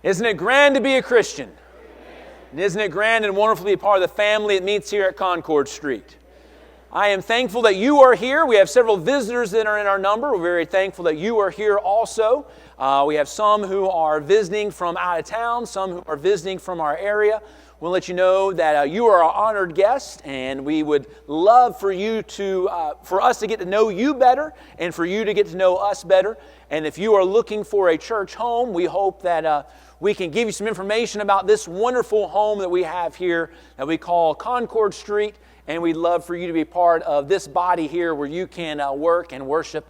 Isn't it grand to be a Christian? And isn't it grand and wonderful to be a part of the family that meets here at Concord Street? I am thankful that you are here. We have several visitors that are in our number. We're very thankful that you are here also. We have some who are visiting from out of town, some who are visiting from our area. We'll let you know that you are our honored guest, and we would love for you to, for us to get to know you better, and for you to get to know us better. And if you are looking for a church home, we hope that we can give you some information about this wonderful home that we have here that we call Concord Street. And we'd love for you to be part of this body here where you can work and worship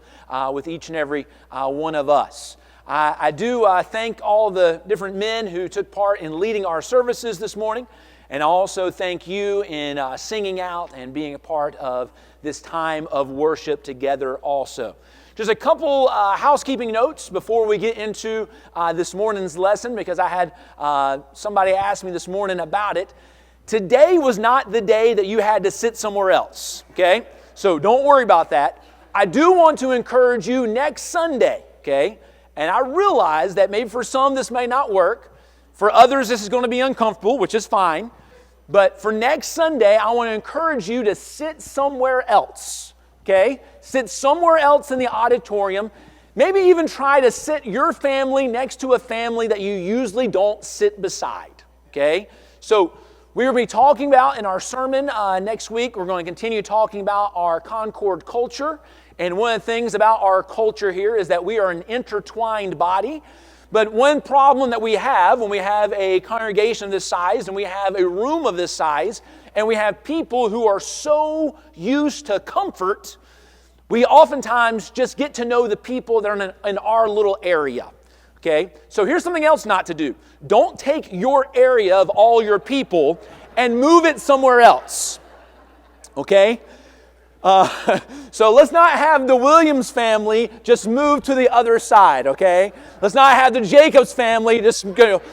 with each and every one of us. I do thank all the different men who took part in leading our services this morning. And I also thank you in singing out and being a part of this time of worship together also. Just a couple housekeeping notes before we get into this morning's lesson, because I had somebody ask me this morning about it. Today was not the day that you had to sit somewhere else, okay? So don't worry about that. I do want to encourage you next Sunday, okay? And I realize that maybe for some this may not work. For others this is going to be uncomfortable, which is fine. But for next Sunday, I want to encourage you to sit somewhere else, okay? Sit somewhere else in the auditorium. Maybe even try to sit your family next to a family that you usually don't sit beside, okay? So we're going to be talking about in our sermon next week, we're going to continue talking about our Concord culture. And one of the things about our culture here is that we are an intertwined body. But one problem that we have when we have a congregation of this size and we have a room of this size and we have people who are so used to comfort, we oftentimes just get to know the people that are in our little area. Okay, so here's something else not to do. Don't take your area of all your people and move it somewhere else. Okay? So let's not have the Williams family just move to the other side, okay? Let's not have the Jacobs family just,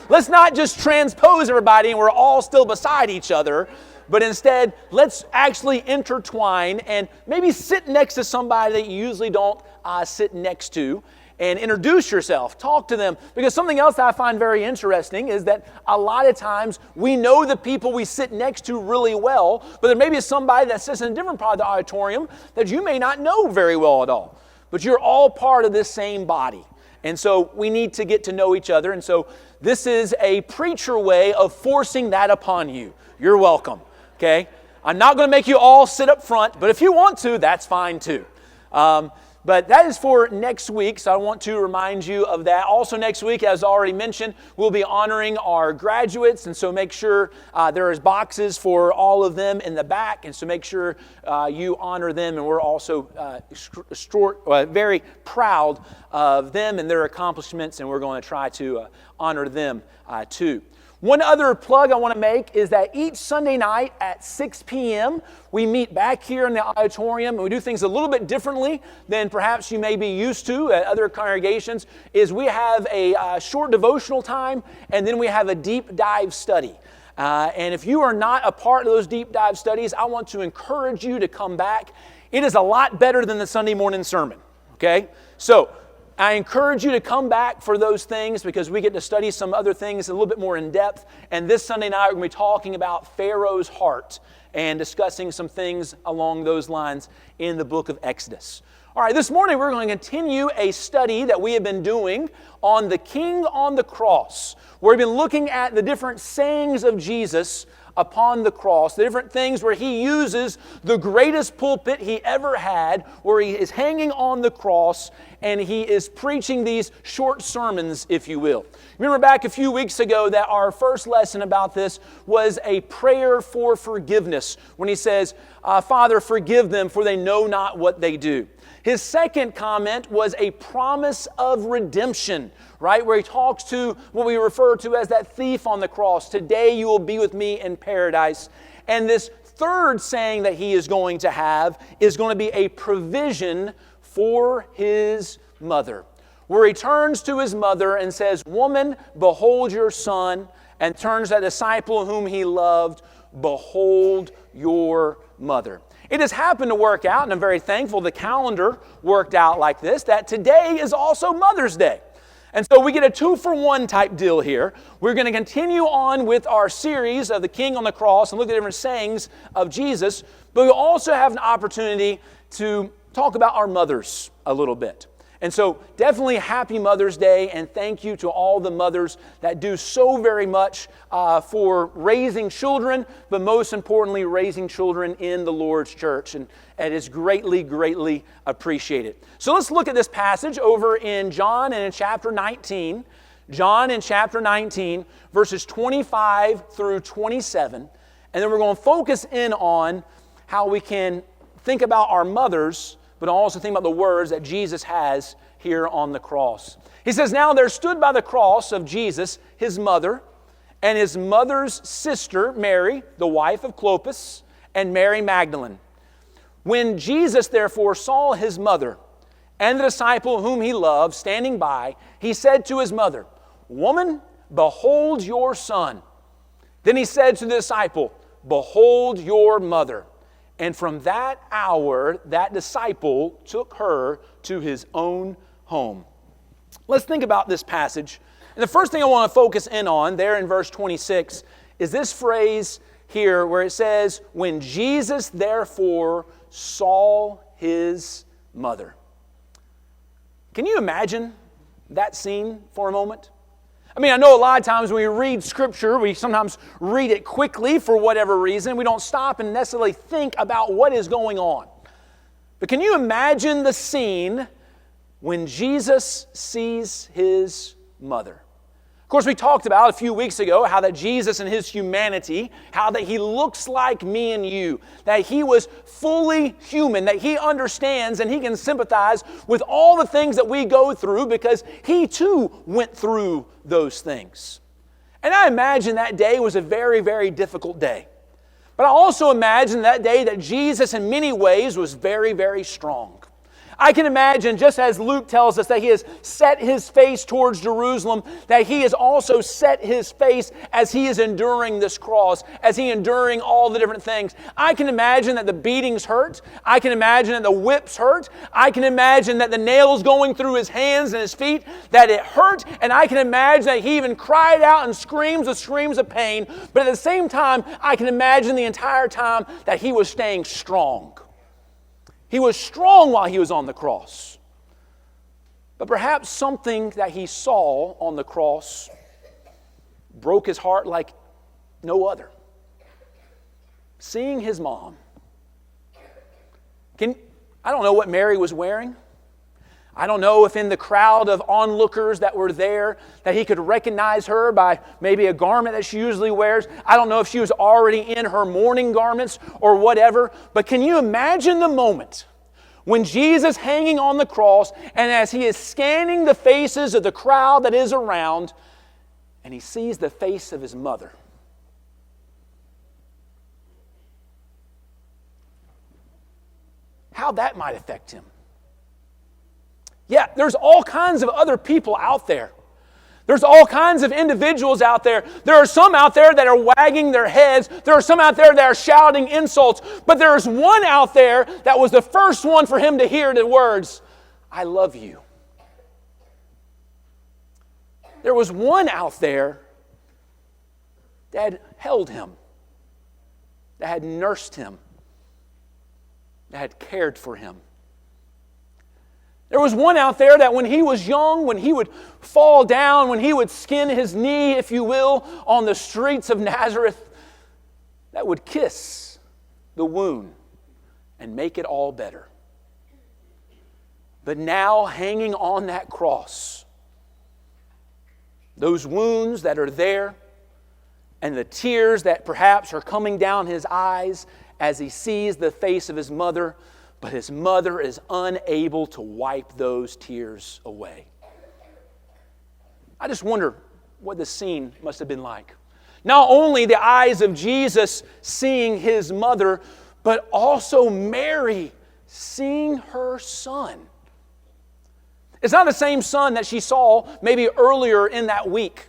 let's not just transpose everybody and we're all still beside each other. But instead, let's actually intertwine and maybe sit next to somebody that you usually don't sit next to. And introduce yourself, talk to them. Because something else that I find very interesting is that a lot of times we know the people we sit next to really well, but there may be somebody that sits in a different part of the auditorium that you may not know very well at all. But you're all part of this same body. And so we need to get to know each other. And so this is a preacher way of forcing that upon you. You're welcome, okay? I'm not going to make you all sit up front, but if you want to, that's fine too. But that is for next week, so I want to remind you of that. Also next week, as already mentioned, we'll be honoring our graduates, and so make sure there is boxes for all of them in the back, and so make sure you honor them, and we're also very proud of them and their accomplishments, and we're going to try to honor them too. One other plug I want to make is that each Sunday night at 6 p.m., we meet back here in the auditorium, and we do things a little bit differently than perhaps you may be used to at other congregations, is we have a short devotional time, and then we have a deep dive study. And if you are not a part of those deep dive studies, I want to encourage you to come back. It is a lot better than the Sunday morning sermon, okay? So I encourage you to come back for those things because we get to study some other things a little bit more in depth. And this Sunday night, we're going to be talking about Pharaoh's heart and discussing some things along those lines in the book of Exodus. All right, this morning we're going to continue a study that we have been doing on the King on the cross. We've been looking at the different sayings of Jesus upon the cross, the different things where He uses the greatest pulpit He ever had, where He is hanging on the cross and He is preaching these short sermons, if you will. Remember back a few weeks ago that our first lesson about this was a prayer for forgiveness, when He says, Father, forgive them, for they know not what they do. His second comment was a promise of redemption, right? Where He talks to what we refer to as that thief on the cross. Today you will be with me in paradise. And this third saying that He is going to have is going to be a provision for His mother. Where He turns to His mother and says, Woman, behold your son. And turns to that disciple whom He loved, behold your mother. It has happened to work out, and I'm very thankful the calendar worked out like this, that today is also Mother's Day. And so we get a 2-for-1 type deal here. We're going to continue on with our series of the King on the cross and look at different sayings of Jesus, but we also have an opportunity to talk about our mothers a little bit. And so definitely happy Mother's Day, and thank you to all the mothers that do so very much for raising children, but most importantly, raising children in the Lord's church. And it is greatly, greatly appreciated. So let's look at this passage over in John and in chapter 19. John in chapter 19, verses 25 through 27. And then we're going to focus in on how we can think about our mothers, but also think about the words that Jesus has here on the cross. He says, "Now there stood by the cross of Jesus his mother, and his mother's sister, Mary, the wife of Clopas, and Mary Magdalene. When Jesus therefore saw his mother and the disciple whom he loved standing by, he said to his mother, 'Woman, behold your son.' Then he said to the disciple, 'Behold your mother.' And from that hour, that disciple took her to his own home." Let's think about this passage. And the first thing I want to focus in on there in verse 26 is this phrase here where it says, "When Jesus therefore saw his mother." Can you imagine that scene for a moment? I mean, I know a lot of times when we read Scripture, we sometimes read it quickly for whatever reason. We don't stop and necessarily think about what is going on. But can you imagine the scene when Jesus sees his mother? Of course, we talked about a few weeks ago how that Jesus in his humanity, how that he looks like me and you, that he was fully human, that he understands and he can sympathize with all the things that we go through because he too went through those things. And I imagine that day was a very, very difficult day. But I also imagine that day that Jesus in many ways was very, very strong. I can imagine, just as Luke tells us that he has set his face towards Jerusalem, that he has also set his face as he is enduring this cross, as he enduring all the different things. I can imagine that the beatings hurt. I can imagine that the whips hurt. I can imagine that the nails going through his hands and his feet, that it hurt. And I can imagine that he even cried out and screams with screams of pain. But at the same time, I can imagine the entire time that he was staying strong. He was strong while he was on the cross. But perhaps something that he saw on the cross broke his heart like no other. Seeing his mom. I don't know what Mary was wearing. I don't know if in the crowd of onlookers that were there that he could recognize her by maybe a garment that she usually wears. I don't know if she was already in her mourning garments or whatever. But can you imagine the moment when Jesus hanging on the cross and as he is scanning the faces of the crowd that is around and he sees the face of his mother? How that might affect him. Yeah, there's all kinds of other people out there. There's all kinds of individuals out there. There are some out there that are wagging their heads. There are some out there that are shouting insults. But there's one out there that was the first one for him to hear the words, "I love you." There was one out there that had held him, that had nursed him, that had cared for him. There was one out there that when he was young, when he would fall down, when he would skin his knee, if you will, on the streets of Nazareth, that would kiss the wound and make it all better. But now, hanging on that cross, those wounds that are there and the tears that perhaps are coming down his eyes as he sees the face of his mother, but his mother is unable to wipe those tears away. I just wonder what the scene must have been like. Not only the eyes of Jesus seeing his mother, but also Mary seeing her son. It's not the same son that she saw maybe earlier in that week.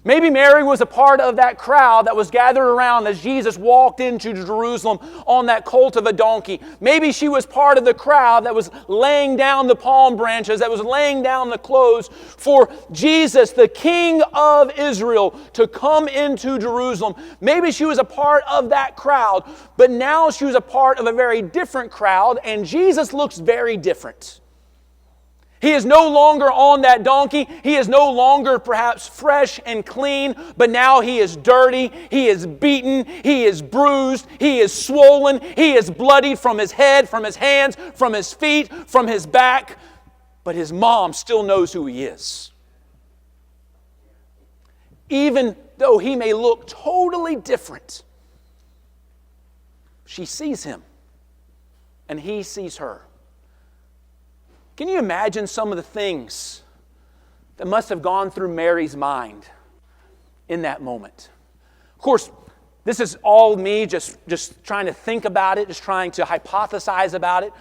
Maybe Mary was a part of that crowd that was gathered around as Jesus walked into Jerusalem on that colt of a donkey. Maybe she was part of the crowd that was laying down the palm branches, that was laying down the clothes for Jesus, the King of Israel, to come into Jerusalem. Maybe she was a part of that crowd, but now she was a part of a very different crowd, and Jesus looks very different. He is no longer on that donkey. He is no longer perhaps fresh and clean, but now he is dirty, he is beaten, he is bruised, he is swollen, he is bloodied from his head, from his hands, from his feet, from his back. But his mom still knows who he is. Even though he may look totally different, she sees him, and he sees her. Can you imagine some of the things that must have gone through Mary's mind in that moment? Of course, this is all me just trying to think about it, just trying to hypothesize about it.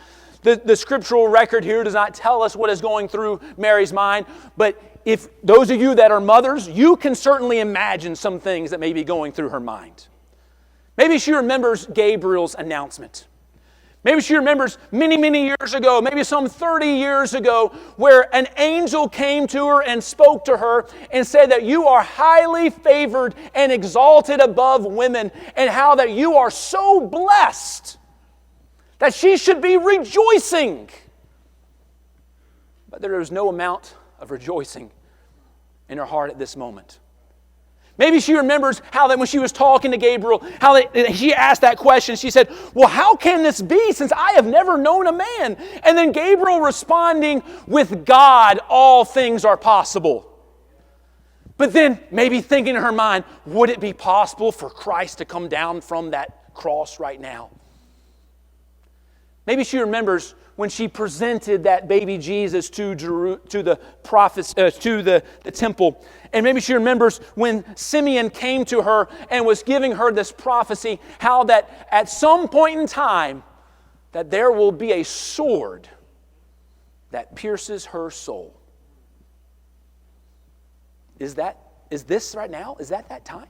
The scriptural record here does not tell us what is going through Mary's mind, but if those of you that are mothers, you can certainly imagine some things that may be going through her mind. Maybe she remembers Gabriel's announcement. Maybe she remembers many, many years ago, maybe some 30 years ago, where an angel came to her and spoke to her and said that you are highly favored and exalted above women, and how that you are so blessed that she should be rejoicing. But there is no amount of rejoicing in her heart at this moment. Maybe she remembers how that when she was talking to Gabriel, how she asked that question. She said, well, how can this be since I have never known a man? And then Gabriel responding, with God, all things are possible. But then maybe thinking in her mind, would it be possible for Christ to come down from that cross right now? Maybe she remembers when she presented that baby Jesus to the prophets, to the temple. And maybe she remembers when Simeon came to her and was giving her this prophecy, how that at some point in time, that there will be a sword that pierces her soul. Is this right now? Is that time?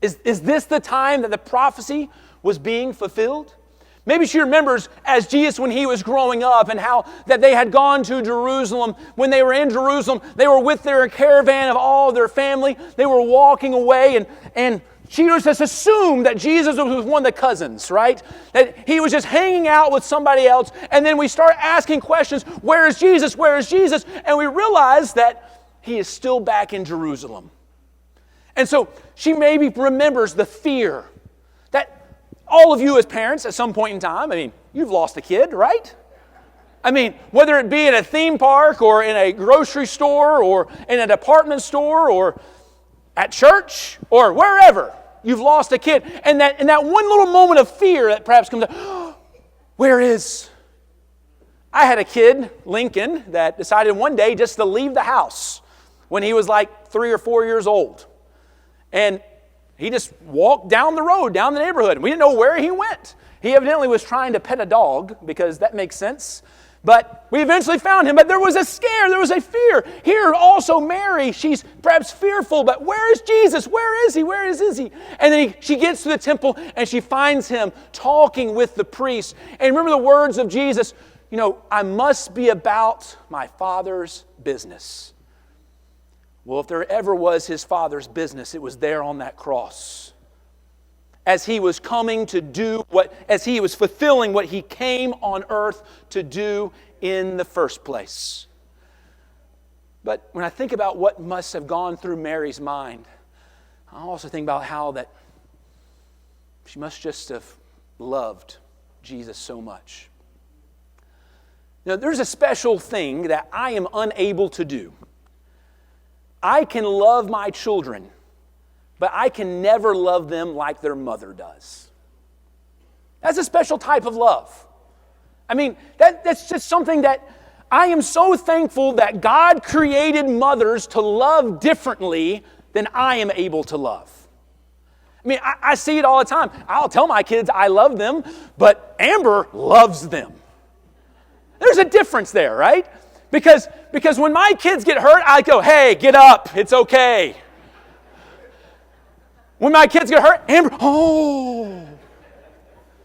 Is this the time that the prophecy was being fulfilled? Maybe she remembers as Jesus, when he was growing up, and how that they had gone to Jerusalem. When they were in Jerusalem, they were with their caravan of all their family. They were walking away, and she just assumed that Jesus was with one of the cousins, right? That he was just hanging out with somebody else. And then we start asking questions, where is Jesus? Where is Jesus? And we realize that he is still back in Jerusalem. And so she maybe remembers the fear that all of you as parents at some point in time, I mean, you've lost a kid, right? I mean, whether it be in a theme park or in a grocery store or in a department store or at church or wherever, you've lost a kid. And that one little moment of fear that perhaps comes up, where is? I had a kid, Lincoln, that decided one day just to leave the house when he was like 3 or 4 years old. And he just walked down the road, down the neighborhood. We didn't know where he went. He evidently was trying to pet a dog, because that makes sense. But we eventually found him. But there was a scare. There was a fear. Here also Mary, she's perhaps fearful. But where is Jesus? Where is he? Where is he? And then she gets to the temple and she finds him talking with the priest. And remember the words of Jesus, I must be about my Father's business. Well, if there ever was his Father's business, it was there on that cross. As he was coming to do as he was fulfilling what he came on earth to do in the first place. But when I think about what must have gone through Mary's mind, I also think about how that she must just have loved Jesus so much. There's a special thing that I am unable to do. I can love my children, but I can never love them like their mother does. That's a special type of love. I mean, that's just something that I am so thankful that God created mothers to love differently than I am able to love. I mean, I see it all the time. I'll tell my kids I love them, but Amber loves them. There's a difference there, right? Because when my kids get hurt, I go, hey, get up. It's okay. When my kids get hurt, Amber, oh.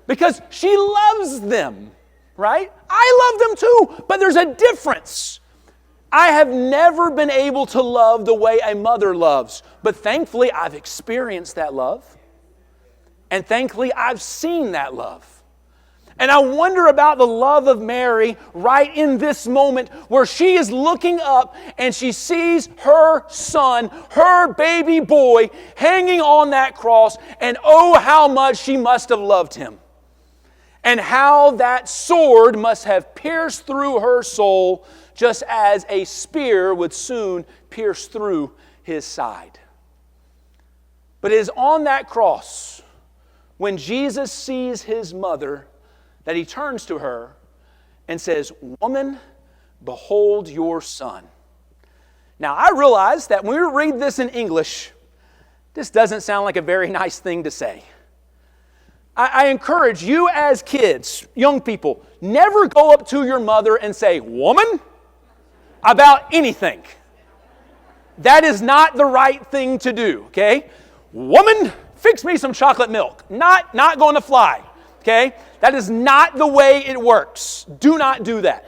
Because she loves them, right? I love them too, but there's a difference. I have never been able to love the way a mother loves, but thankfully I've experienced that love. And thankfully I've seen that love. And I wonder about the love of Mary right in this moment where she is looking up and she sees her son, her baby boy, hanging on that cross, and oh, how much she must have loved him. And how that sword must have pierced through her soul just as a spear would soon pierce through his side. But it is on that cross, when Jesus sees his mother, that he turns to her and says, "Woman, behold your son." Now, I realize that when we read this in English, this doesn't sound like a very nice thing to say. I encourage you as kids, young people, never go up to your mother and say, "Woman," about anything. That is not the right thing to do, okay? "Woman, fix me some chocolate milk." Not going to fly, okay? That is not the way it works. Do not do that.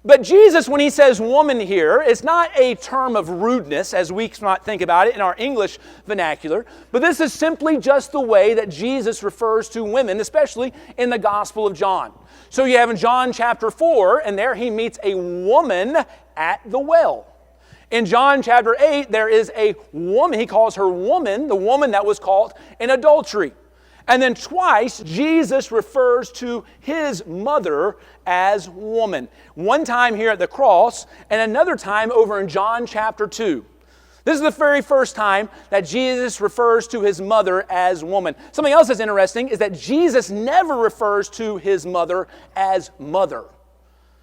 But Jesus, when he says woman here, it's not a term of rudeness, as we might think about it in our English vernacular, but this is simply just the way that Jesus refers to women, especially in the Gospel of John. So you have in John chapter 4, and there he meets a woman at the well. In John chapter 8, there is a woman, he calls her woman, the woman that was caught in adultery. And then twice, Jesus refers to his mother as woman. One time here at the cross, and another time over in John chapter 2. This is the very first time that Jesus refers to his mother as woman. Something else that's interesting is that Jesus never refers to his mother as mother.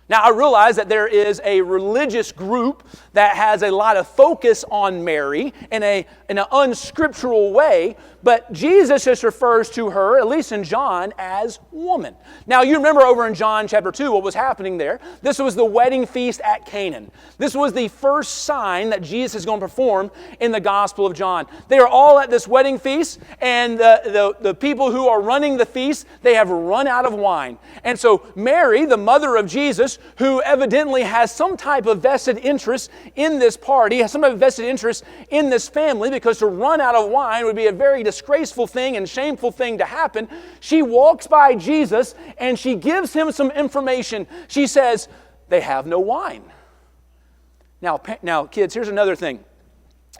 Now, I realize that there is a religious group that has a lot of focus on Mary in an unscriptural way, but Jesus just refers to her, at least in John, as woman. Now, you remember over in John chapter 2 what was happening there. This was the wedding feast at Canaan. This was the first sign that Jesus is going to perform in the Gospel of John. They are all at this wedding feast, and the people who are running the feast, they have run out of wine. And so Mary, the mother of Jesus, who evidently has some type of vested interest in this party, has some type of vested interest in this family, because to run out of wine would be a very disgraceful thing and shameful thing to happen. She walks by Jesus and she gives him some information. She says, "They have no wine." Now, kids, here's another thing.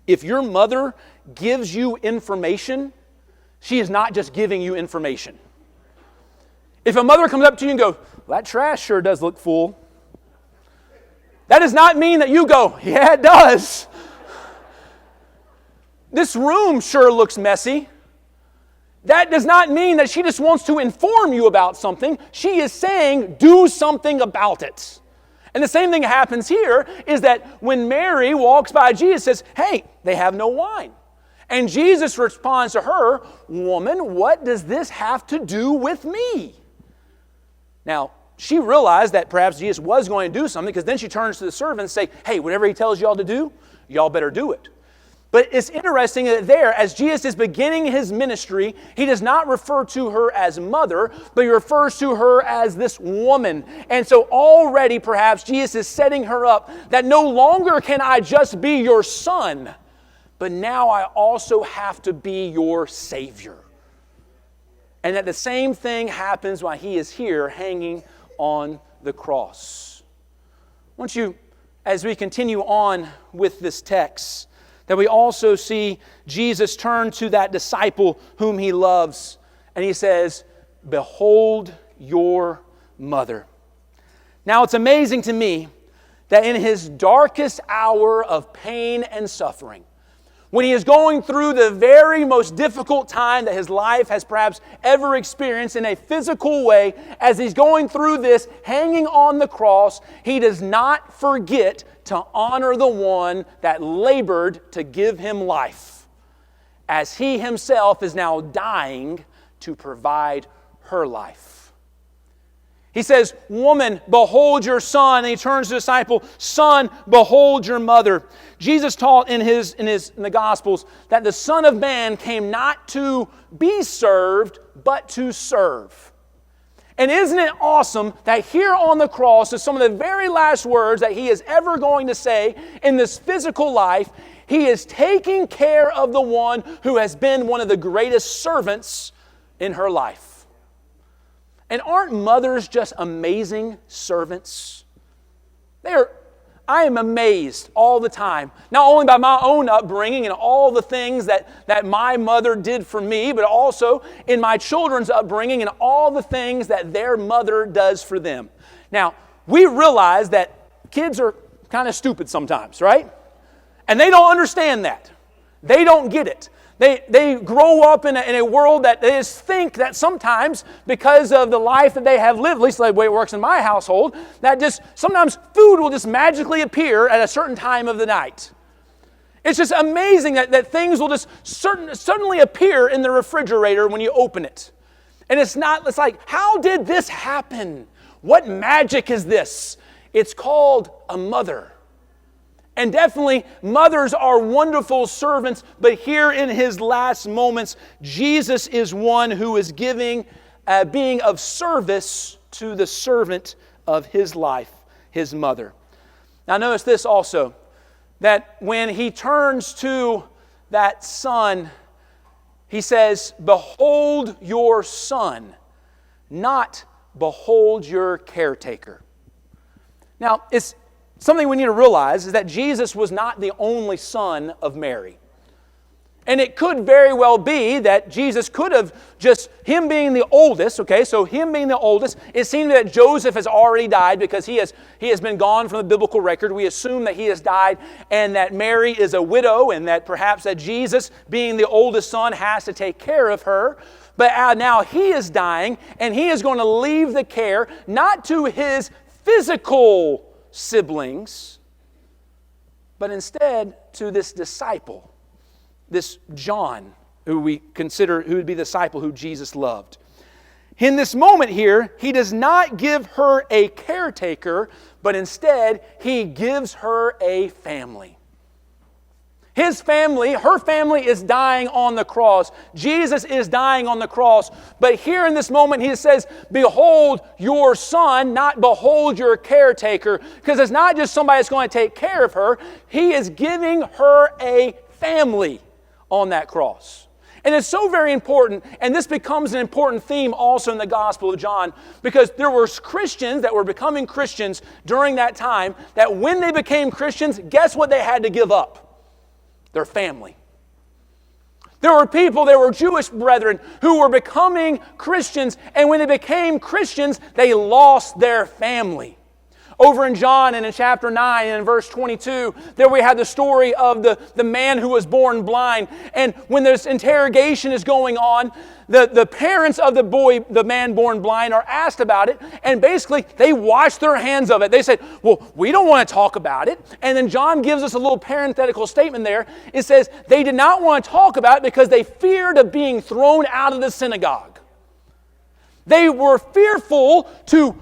If your mother gives you information, she is not just giving you information. If a mother comes up to you and goes, "Well, that trash sure does look full," that does not mean that you go, "Yeah, it does. This room sure looks messy." That does not mean that she just wants to inform you about something. She is saying, do something about it. And the same thing happens here, is that when Mary walks by Jesus, says, "Hey, they have no wine." And Jesus responds to her, "Woman, what does this have to do with me?" Now, she realized that perhaps Jesus was going to do something, because then she turns to the servant and says, "Hey, whatever he tells y'all to do, y'all better do it." But it's interesting that there, as Jesus is beginning his ministry, he does not refer to her as mother, but he refers to her as this woman. And so already perhaps Jesus is setting her up that no longer can I just be your son, but now I also have to be your Savior. And that the same thing happens while he is here hanging on the cross. I want you, as we continue on with this text, that we also see Jesus turn to that disciple whom he loves, and he says, "Behold your mother." Now, it's amazing to me that in his darkest hour of pain and suffering, when he is going through the very most difficult time that his life has perhaps ever experienced in a physical way, as he's going through this, hanging on the cross, he does not forget to honor the one that labored to give him life, as he himself is now dying to provide her life. He says, woman, behold your son. And he turns to the disciple, son, behold your mother. Jesus taught in the Gospels that the Son of Man came not to be served, but to serve. And isn't it awesome that here on the cross is some of the very last words that He is ever going to say in this physical life? He is taking care of the one who has been one of the greatest servants in her life. And aren't mothers just amazing servants? I am amazed all the time, not only by my own upbringing and all the things that my mother did for me, but also in my children's upbringing and all the things that their mother does for them. Now, we realize that kids are kind of stupid sometimes, right? And they don't understand that. They don't get it. They grow up in a world that they just think that sometimes, because of the life that they have lived, at least the way it works in my household, that just sometimes food will just magically appear at a certain time of the night. It's just amazing that things will just suddenly appear in the refrigerator when you open it. And it's like, how did this happen? What magic is this? It's called a mother. And definitely, mothers are wonderful servants, but here in His last moments, Jesus is one who is being of service to the servant of His life, His mother. Now notice this also, that when He turns to that son, He says, behold your son, not behold your caretaker. Now, it's something we need to realize is that Jesus was not the only son of Mary. And it could very well be that Jesus could have just, Him being the oldest, okay, so Him being the oldest, it seems that Joseph has already died because he has been gone from the biblical record. We assume that he has died and that Mary is a widow and that perhaps that Jesus, being the oldest son, has to take care of her. But now He is dying and He is going to leave the care not to His physical siblings, but instead to this disciple, this John, who we consider who would be the disciple who Jesus loved. In this moment here, He does not give her a caretaker, but instead He gives her a family. His family, her family is dying on the cross. Jesus is dying on the cross. But here in this moment, He says, behold your son, not behold your caretaker. Because it's not just somebody that's going to take care of her. He is giving her a family on that cross. And it's so very important, and this becomes an important theme also in the Gospel of John, because there were Christians that were becoming Christians during that time, that when they became Christians, guess what they had to give up? Their family. There were Jewish brethren who were becoming Christians, and when they became Christians, they lost their family. Over in John and in chapter 9 and in verse 22, there we have the story of the man who was born blind. And when this interrogation is going on, the parents of the man born blind are asked about it, and basically they wash their hands of it. They said, well, we don't want to talk about it. And then John gives us a little parenthetical statement there. It says they did not want to talk about it because they feared of being thrown out of the synagogue. They were fearful to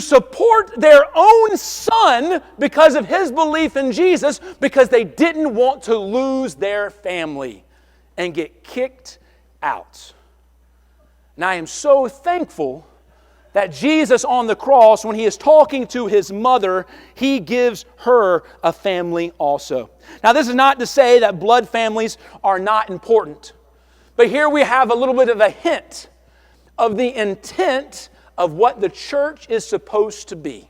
support their own son because of his belief in Jesus, because they didn't want to lose their family and get kicked out. And I am so thankful that Jesus on the cross, when He is talking to His mother, He gives her a family also. Now, this is not to say that blood families are not important, but here we have a little bit of a hint of the intent of what the church is supposed to be.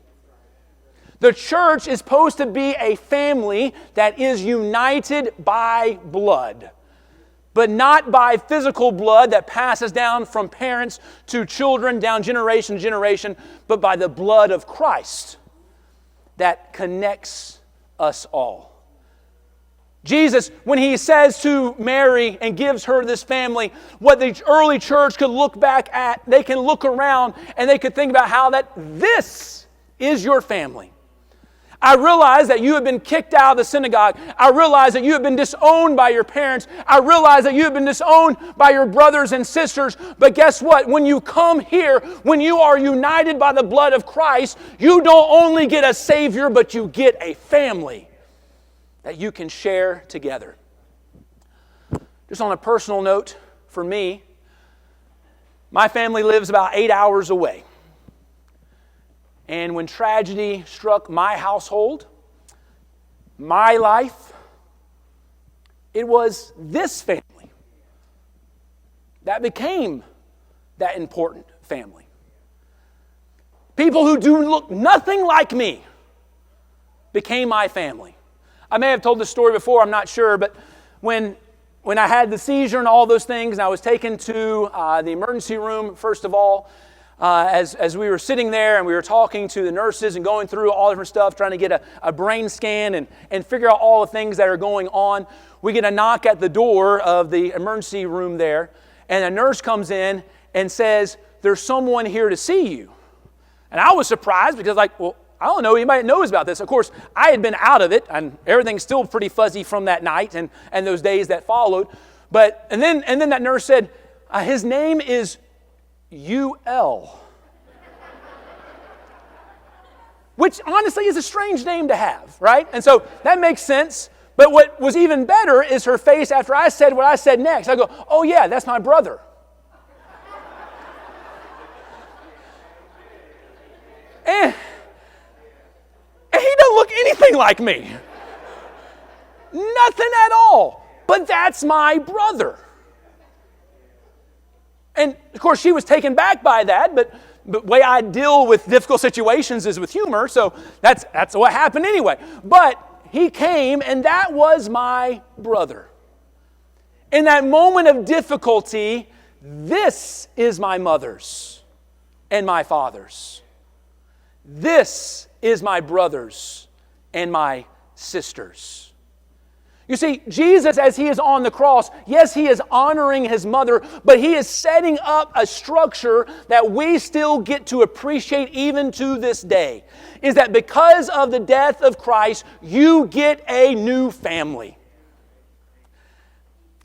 The church is supposed to be a family that is united by blood, but not by physical blood that passes down from parents to children, down generation to generation, but by the blood of Christ that connects us all. Jesus, when He says to Mary and gives her this family, what the early church could look back at, they can look around and they could think about how that this is your family. I realize that you have been kicked out of the synagogue. I realize that you have been disowned by your parents. I realize that you have been disowned by your brothers and sisters. But guess what? When you come here, when you are united by the blood of Christ, you don't only get a Savior, but you get a family that you can share together. Just on a personal note, for me, my family lives about 8 hours away. And when tragedy struck my household, my life, it was this family that became that important family. People who do look nothing like me became my family. I may have told this story before, I'm not sure, but when I had the seizure and all those things, and I was taken to the emergency room, first of all, as we were sitting there and we were talking to the nurses and going through all different stuff, trying to get a brain scan and figure out all the things that are going on, we get a knock at the door of the emergency room there, and a nurse comes in and says, "There's someone here to see you." And I was surprised because, well, I don't know anybody that knows about this. Of course, I had been out of it, and everything's still pretty fuzzy from that night and those days that followed. And then that nurse said, "His name is UL." Which honestly is a strange name to have, right? And so that makes sense. But what was even better is her face after I said what I said next. I go, "Oh yeah, that's my brother." And he doesn't look anything like me. Nothing at all. But that's my brother. And of course, she was taken back by that, but the way I deal with difficult situations is with humor, so that's what happened anyway. But he came, and that was my brother. In that moment of difficulty, this is my mother's and my father's. This is my brothers and my sisters. You see, Jesus, as he is on the cross, yes, he is honoring his mother, but he is setting up a structure that we still get to appreciate even to this day. Is that because of the death of Christ, you get a new family.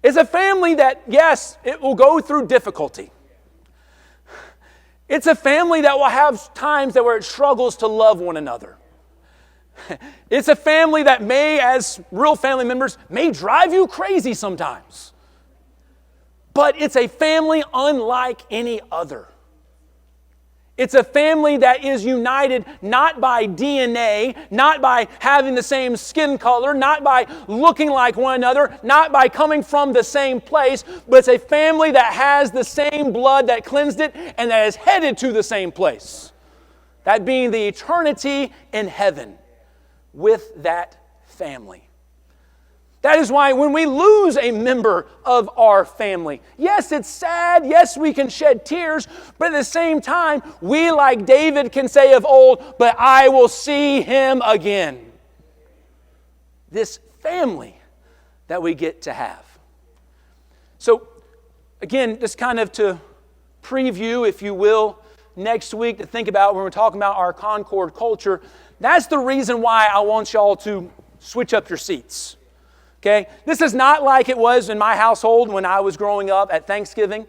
It's a family that, yes, it will go through difficulty. It's a family that will have times where it struggles to love one another. It's a family that may, as real family members, may drive you crazy sometimes. But it's a family unlike any other. It's a family that is united not by DNA, not by having the same skin color, not by looking like one another, not by coming from the same place, but it's a family that has the same blood that cleansed it and that is headed to the same place. That being the eternity in heaven with that family. That is why when we lose a member of our family, yes, it's sad, yes, we can shed tears, but at the same time, we, like David, can say of old, "But I will see him again." This family that we get to have. So, again, just kind of to preview, if you will, next week to think about when we're talking about our Concord culture, that's the reason why I want y'all to switch up your seats. Okay? This is not like it was in my household when I was growing up at Thanksgiving.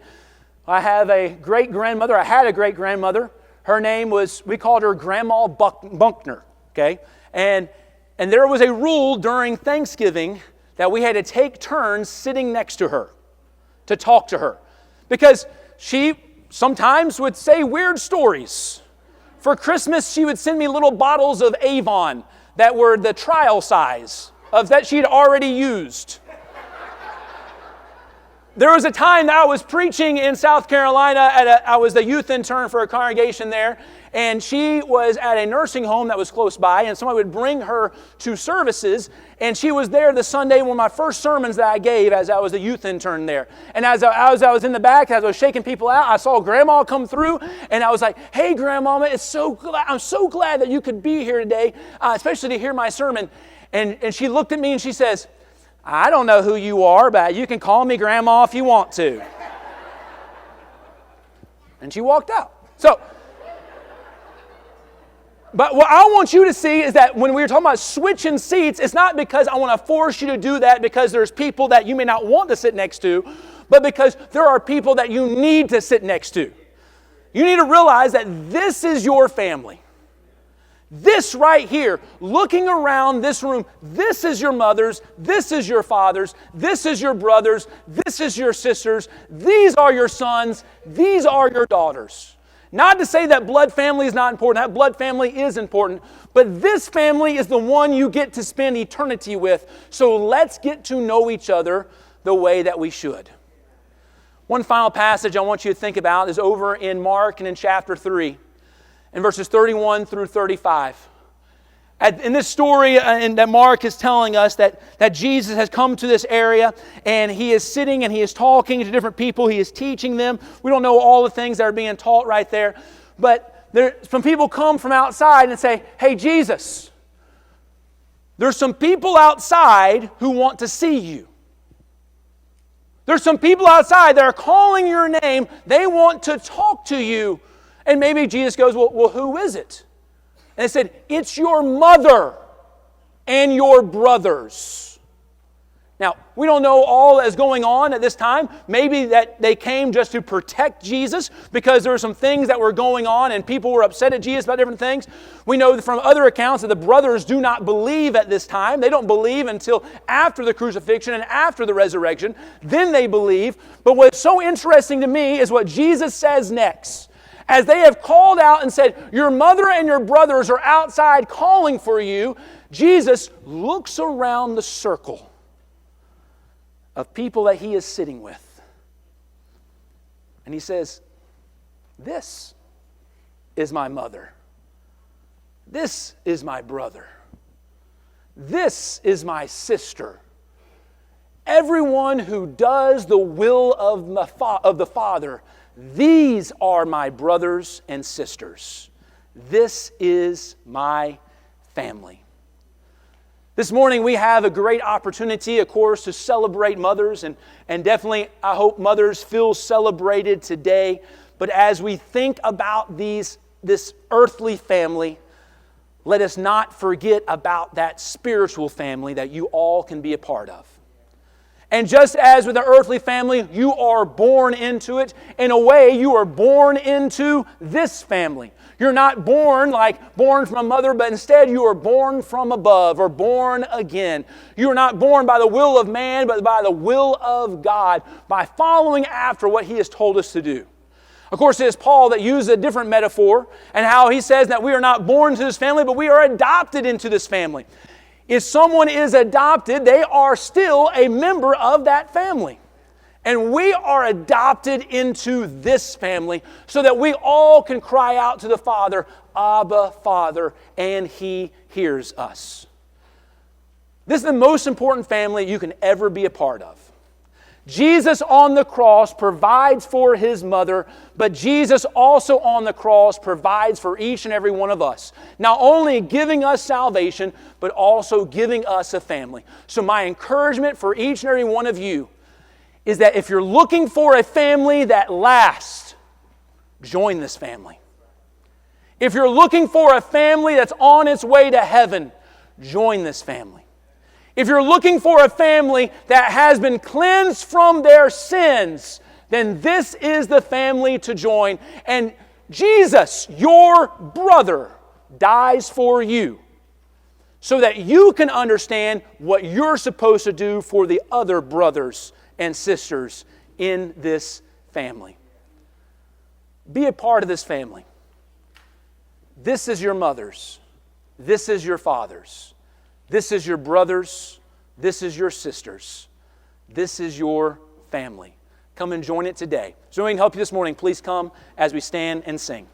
I have a great-grandmother. I had a great-grandmother. Her name was, we called her Grandma Bunkner. Okay? And there was a rule during Thanksgiving that we had to take turns sitting next to her to talk to her. Because she sometimes would say weird stories. For Christmas, she would send me little bottles of Avon that were the trial size of that she'd already used. There was a time that I was preaching in South Carolina. I was the youth intern for a congregation there, and she was at a nursing home that was close by, and somebody would bring her to services, and she was there the Sunday, one of my first sermons that I gave as I was a youth intern there. And as I was in the back, as I was shaking people out, I saw Grandma come through, and I was like, "Hey, Grandmama, I'm so glad that you could be here today, especially to hear my sermon." And she looked at me and she says, "I don't know who you are, but you can call me Grandma if you want to." And she walked out. So, But what I want you to see is that when we're talking about switching seats, it's not because I want to force you to do that because there's people that you may not want to sit next to, but because there are people that you need to sit next to. You need to realize that this is your family. This right here, looking around this room, this is your mothers, this is your fathers, this is your brothers, this is your sisters, these are your sons, these are your daughters. Not to say that blood family is not important. That blood family is important. But this family is the one you get to spend eternity with. So let's get to know each other the way that we should. One final passage I want you to think about is over in Mark and in chapter 3, in verses 31 through 35. In this story that Mark is telling us that Jesus has come to this area and He is sitting and He is talking to different people. He is teaching them. We don't know all the things that are being taught right there. But some people come from outside and say, "Hey, Jesus, there's some people outside who want to see you. There's some people outside that are calling your name. They want to talk to you." And maybe Jesus goes, well, who is it? And they said, "It's your mother and your brothers." Now, we don't know all that is going on at this time. Maybe that they came just to protect Jesus because there were some things that were going on and people were upset at Jesus about different things. We know from other accounts that the brothers do not believe at this time. They don't believe until after the crucifixion and after the resurrection. Then they believe. But what's so interesting to me is what Jesus says next. As they have called out and said, "Your mother and your brothers are outside calling for you," Jesus looks around the circle of people that He is sitting with. And He says, "This is my mother. This is my brother. This is my sister. Everyone who does the will of the Father, these are my brothers and sisters. This is my family." This morning we have a great opportunity, of course, to celebrate mothers. And definitely I hope mothers feel celebrated today. But as we think about this earthly family, let us not forget about that spiritual family that you all can be a part of. And just as with the earthly family, you are born into it. In a way, you are born into this family. You're not born from a mother, but instead you are born from above or born again. You are not born by the will of man, but by the will of God, by following after what He has told us to do. Of course, it is Paul that uses a different metaphor and how he says that we are not born into this family, but we are adopted into this family. If someone is adopted, they are still a member of that family. And we are adopted into this family so that we all can cry out to the Father, "Abba, Father," and He hears us. This is the most important family you can ever be a part of. Jesus on the cross provides for His mother, but Jesus also on the cross provides for each and every one of us. Not only giving us salvation, but also giving us a family. So my encouragement for each and every one of you is that if you're looking for a family that lasts, join this family. If you're looking for a family that's on its way to heaven, join this family. If you're looking for a family that has been cleansed from their sins, then this is the family to join. And Jesus, your brother, dies for you so that you can understand what you're supposed to do for the other brothers and sisters in this family. Be a part of this family. This is your mother's. This is your father's. This is your brothers. This is your sisters. This is your family. Come and join it today. So, if we can help you this morning, please come as we stand and sing.